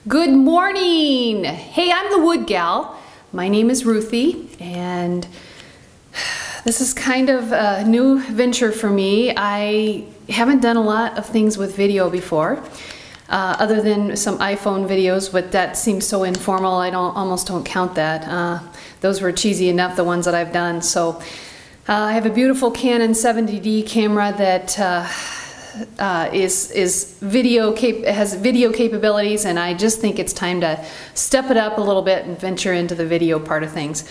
Good morning! Hey, I'm the Wood Gal. My name is Ruthie, and this is kind of a new venture for me. I haven't done a lot of things with video before, other than some iPhone videos, but that seems so informal I almost don't count that. Those were cheesy enough, the ones that I've done. So I have a beautiful Canon 70D camera that has video capabilities, and I just think it's time to step it up a little bit and venture into the video part of things.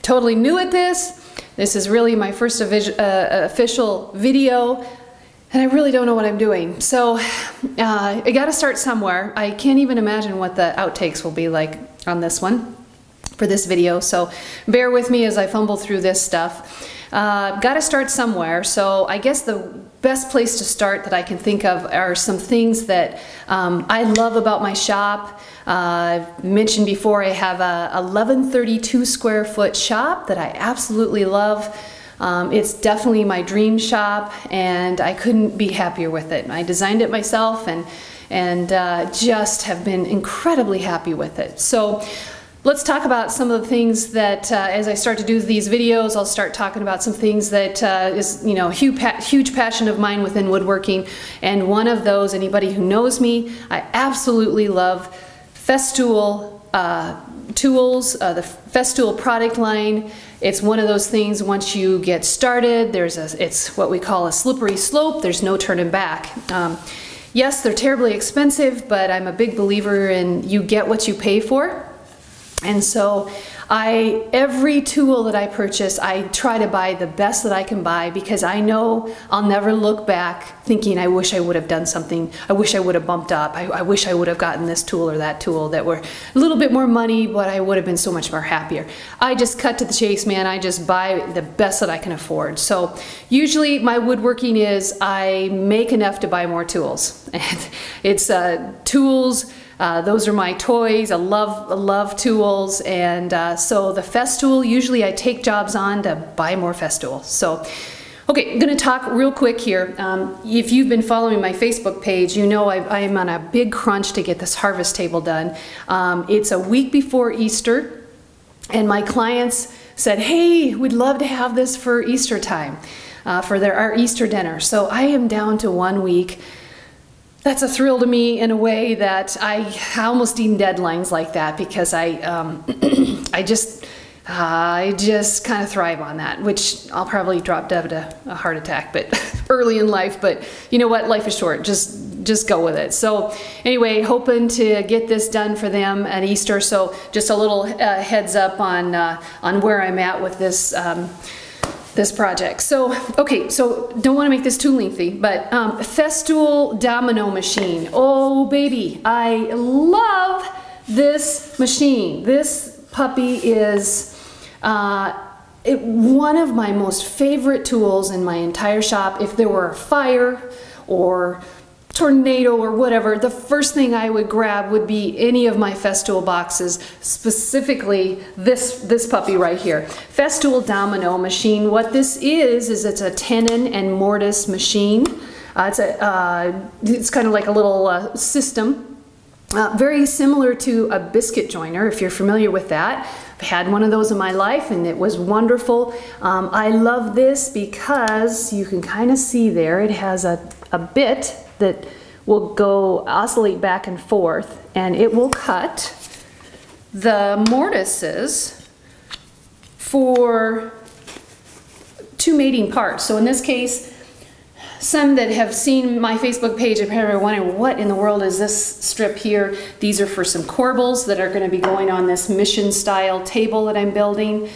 Totally new at this. This is really my first official video, and I really don't know what I'm doing. So I got to start somewhere. I can't even imagine what the outtakes will be like on this one for this video, so bear with me as I fumble through this stuff. Got to start somewhere, so I guess the best place to start that I can think of are some things that I love about my shop. I've mentioned before I have a 1132 square foot shop that I absolutely love. It's definitely my dream shop, and I couldn't be happier with it. I designed it myself and just have been incredibly happy with it. So let's talk about some of the things that, as I start to do these videos, I'll start talking about some things that is, you know, huge passion of mine within woodworking. And one of those, anybody who knows me, I absolutely love Festool tools, the Festool product line. It's one of those things, once you get started, it's what we call a slippery slope. There's no turning back. Yes, they're terribly expensive, but I'm a big believer in you get what you pay for. And so every tool that I purchase, I try to buy the best that I can buy, because I know I'll never look back thinking, I wish I would have done something, I wish I would have bumped up, I wish I would have gotten this tool or that tool that were a little bit more money, but I would have been so much more happier. I just cut to the chase, man. I just buy the best that I can afford. So usually my woodworking is I make enough to buy more tools. And it's tools. Those are my toys. I love tools, and so the Festool, usually I take jobs on to buy more Festool. So, okay, I'm going to talk real quick here. If you've been following my Facebook page, you know I'm on a big crunch to get this harvest table done. It's a week before Easter, and my clients said, hey, we'd love to have this for Easter time, for our Easter dinner. So I am down to 1 week. That's a thrill to me in a way that I almost need deadlines like that, because I just kind of thrive on that, which I'll probably drop dead of a heart attack, but early in life. But you know what? Life is short. Just go with it. So anyway, hoping to get this done for them at Easter. So just a little heads up on where I'm at with this. This project. So, okay, so don't want to make this too lengthy, but Festool domino machine. Oh, baby, I love this machine. This puppy is one of my most favorite tools in my entire shop. If there were a fire or tornado or whatever, the first thing I would grab would be any of my Festool boxes, specifically this puppy right here. Festool domino machine. What this is it's a tenon and mortise machine. It's kind of like a little system, very similar to a biscuit joiner, if you're familiar with that. I've had one of those in my life, and it was wonderful. I love this because you can kind of see there, it has a bit that will oscillate back and forth, and it will cut the mortises for 2 mating parts. So in this case, some that have seen my Facebook page are probably wondering, what in the world is this strip here? These are for some corbels that are going to be going on this mission style table that I'm building.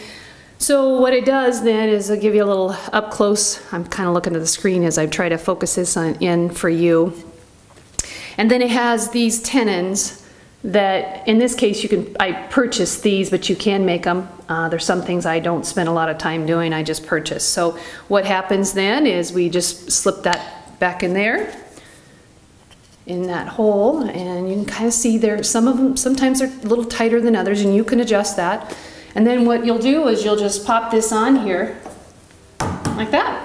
So what it does then is it'll give you a little up close. I'm kind of looking at the screen as I try to focus this in for you. And then it has these tenons that, in this case, I purchased these, but you can make them. There's some things I don't spend a lot of time doing, I just purchase. So what happens then is we just slip that back in there, in that hole, and you can kind of see there, some of them, sometimes they're a little tighter than others, and you can adjust that. And then what you'll do is you'll just pop this on here like that.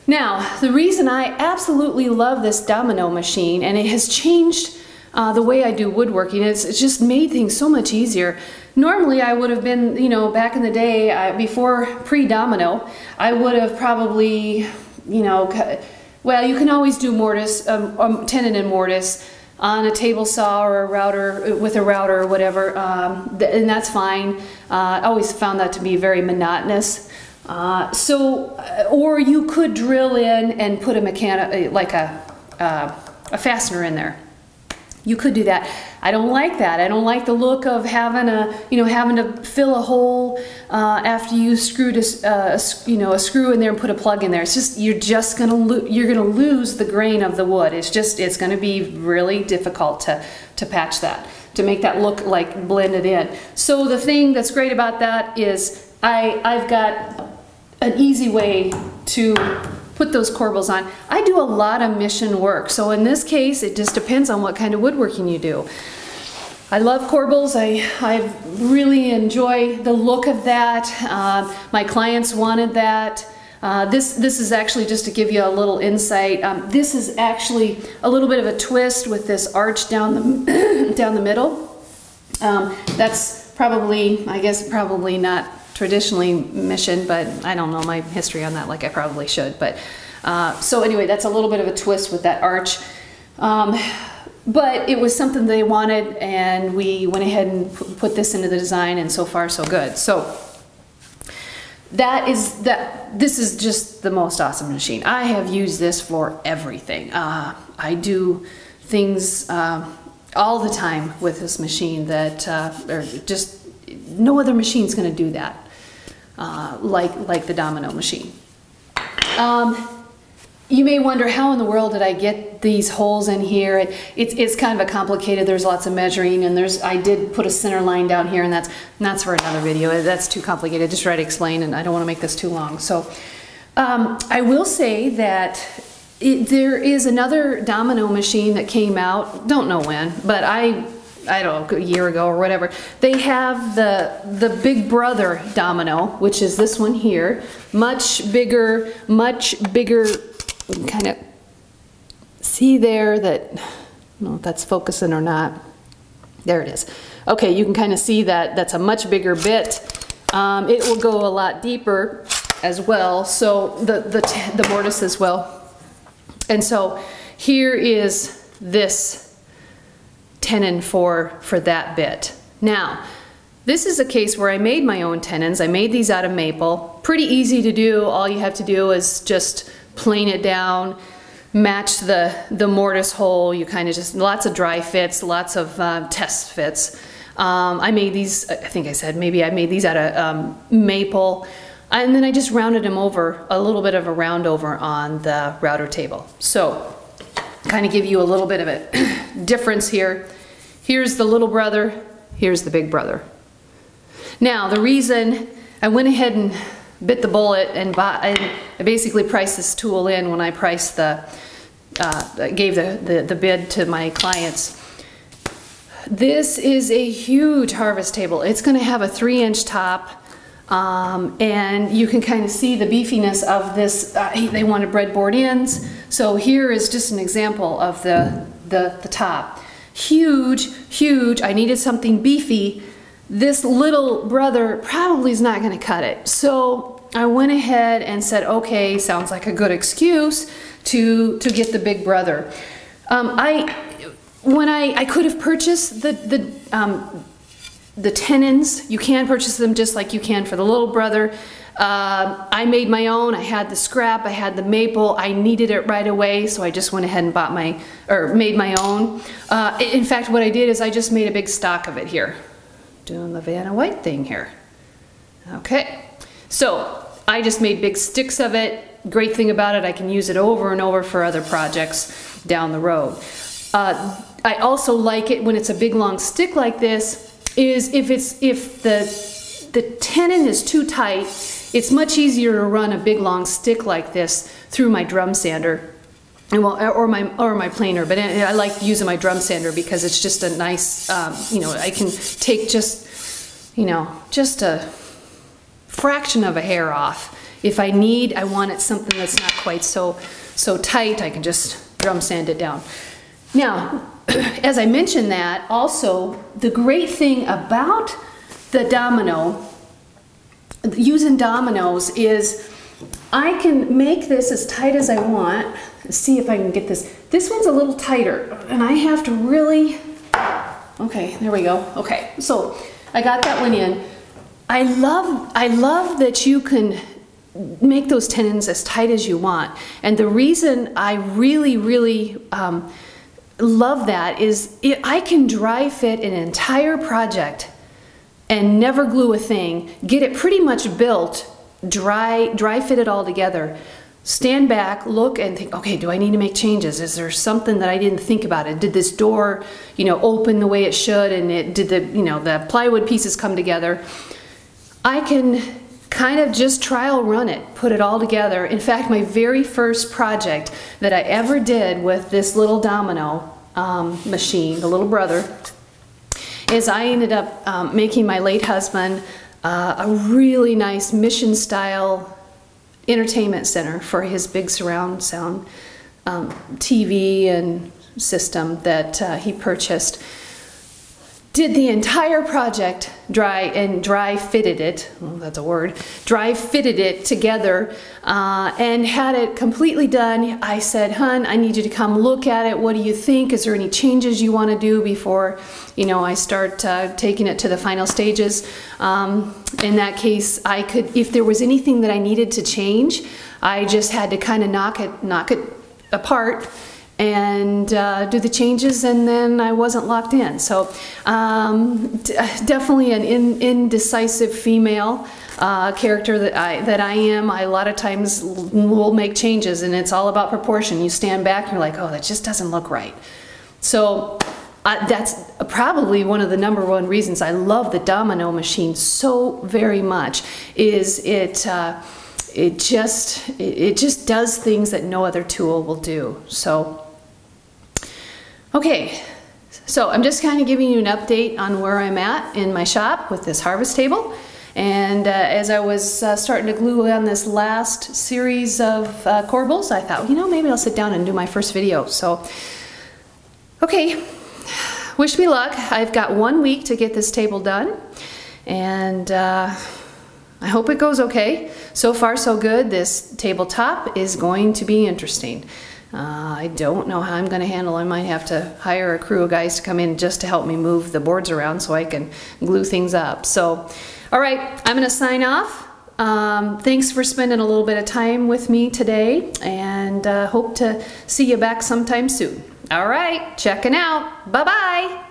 Now, the reason I absolutely love this domino machine, and it has changed the way I do woodworking. It's just made things so much easier. Normally I would have been, you know, back in the day, before pre-domino, I would have probably, you know, well, you can always do mortise, tenon and mortise on a table saw or a router, with a router or whatever, and that's fine. I always found that to be very monotonous. Or you could drill in and put a like a fastener in there. You could do that. I don't like that. I don't like the look of having having to fill a hole after you screwed a screw in there and put a plug in there. It's just, you're gonna lose the grain of the wood. It's gonna be really difficult to patch that, to make that look like blended in. So the thing that's great about that is I've got an easy way to put those corbels on. I do a lot of mission work, so in this case it just depends on what kind of woodworking you do. I love corbels. I really enjoy the look of that. My clients wanted that. This is actually, just to give you a little insight, this is actually a little bit of a twist with this arch down the down the middle. That's probably, I guess, probably not traditionally mission, but I don't know my history on that like I probably should. But so anyway, that's a little bit of a twist with that arch. But it was something they wanted, and we went ahead and put this into the design, and so far so good. So this is just the most awesome machine. I have used this for everything. I do things all the time with this machine that are just, no other machine's going to do that, like the domino machine. You may wonder, how in the world did I get these holes in here? It's kind of a complicated, there's lots of measuring, and I did put a center line down here, and that's for another video. That's too complicated to try to explain, and I don't want to make this too long. So I will say that there is another domino machine that came out, don't know when, but I don't know, a year ago or whatever. They have the Big Brother domino, which is this one here, much bigger. You can kind of see there that, I don't know if that's focusing or not. There it is. Okay, you can kind of see that that's a much bigger bit. It will go a lot deeper as well, so the mortise as well. And so here is this tenon for that bit. Now, this is a case where I made my own tenons. I made these out of maple. Pretty easy to do. All you have to do is just plane it down, match the mortise hole. You kind of just, lots of dry fits, lots of test fits. I made these, I think I said, maybe I made these out of maple. And then I just rounded them over, a little bit of a round over on the router table. So, kind of give you a little bit of a difference here. Here's the little brother, here's the big brother. Now, the reason I went ahead and bit the bullet and I basically priced this tool in when I priced gave the bid to my clients. This is a huge harvest table. It's going to have a 3-inch top, and you can kind of see the beefiness of this. They wanted breadboard ends, so here is just an example of the top. Huge, huge. I needed something beefy. This little brother probably is not going to cut it. So I went ahead and said, okay, sounds like a good excuse to get the big brother. When I could have purchased the tenons. You can purchase them just like you can for the little brother. I made my own. I had the scrap, I had the maple. I needed it right away, so I just went ahead and made my own. In fact, what I did is I just made a big stock of it here. Doing the Vanna White thing here. Okay, so I just made big sticks of it. Great thing about it, I can use it over and over for other projects down the road. I also like it when it's a big long stick like this, is if the tenon is too tight, it's much easier to run a big long stick like this through my drum sander. And or my planer, but I like using my drum sander because it's just a nice, I can take just a fraction of a hair off. If I want it something that's not quite so tight, I can just drum sand it down. Now, as I mentioned that, also the great thing about the domino, using dominoes, is I can make this as tight as I want. Let's see if I can get this. This one's a little tighter, and I have to really, okay, there we go. Okay, so I got that one in. I love that you can make those tenons as tight as you want. And the reason I really love that is I can dry fit an entire project and never glue a thing, get it pretty much built, dry fit it all together, stand back, look and think, okay, do I need to make changes? Is there something that I didn't think about? It did this door, you know, open the way it should, and it did the, you know, the plywood pieces come together? I can kind of just trial run it, put it all together. In fact, my very first project that I ever did with this little domino machine, the little brother, is I ended up making my late husband a really nice mission style entertainment center for his big surround sound TV and system that he purchased. Did the entire project, dry fitted it, well, that's a word, dry fitted it together and had it completely done. I said, "Hun, I need you to come look at it. What do you think? Is there any changes you want to do before, you know, I start taking it to the final stages?" In that case, I could, if there was anything that I needed to change, I just had to kind of knock it apart and do the changes, and then I wasn't locked in. So definitely an indecisive female character that I am. I a lot of times will make changes, and it's all about proportion. You stand back and you're like, oh, that just doesn't look right. So that's probably one of the #1 reasons I love the domino machine so very much, is it just does things that no other tool will do. So okay, so I'm just kind of giving you an update on where I'm at in my shop with this harvest table. And as I was starting to glue on this last series of corbels, I thought, you know, maybe I'll sit down and do my first video. So, okay, wish me luck. I've got 1 week to get this table done, and I hope it goes okay. So far, so good. This tabletop is going to be interesting. I don't know how I'm going to handle it. I might have to hire a crew of guys to come in just to help me move the boards around so I can glue things up. So, all right, I'm going to sign off. Thanks for spending a little bit of time with me today, and hope to see you back sometime soon. All right, checking out. Bye-bye.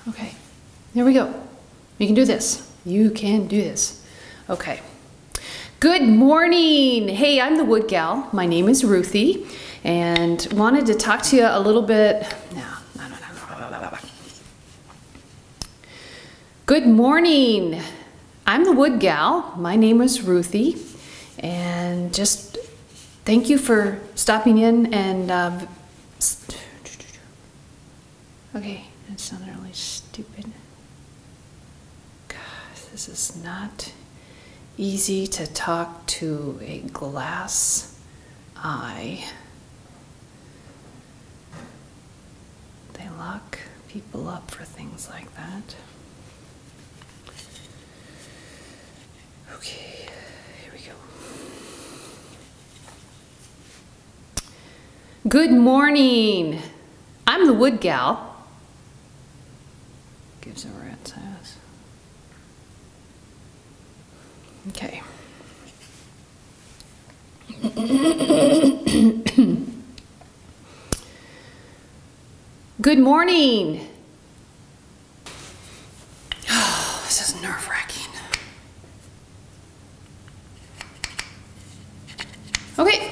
Okay, here we go. You can do this. You can do this. Okay. Good morning. Hey, I'm the Wood Gal. My name is Ruthie, and wanted to talk to you a little bit. Good morning. I'm the Wood Gal. My name is Ruthie, and just thank you for stopping in and okay. That sounded really stupid. God, this is not easy to talk to a glass eye. They lock people up for things like that. Okay, here we go. Good morning. I'm the Wood Gal. Gives a rat's ass. Okay. Good morning. Oh, this is nerve-wracking. Okay.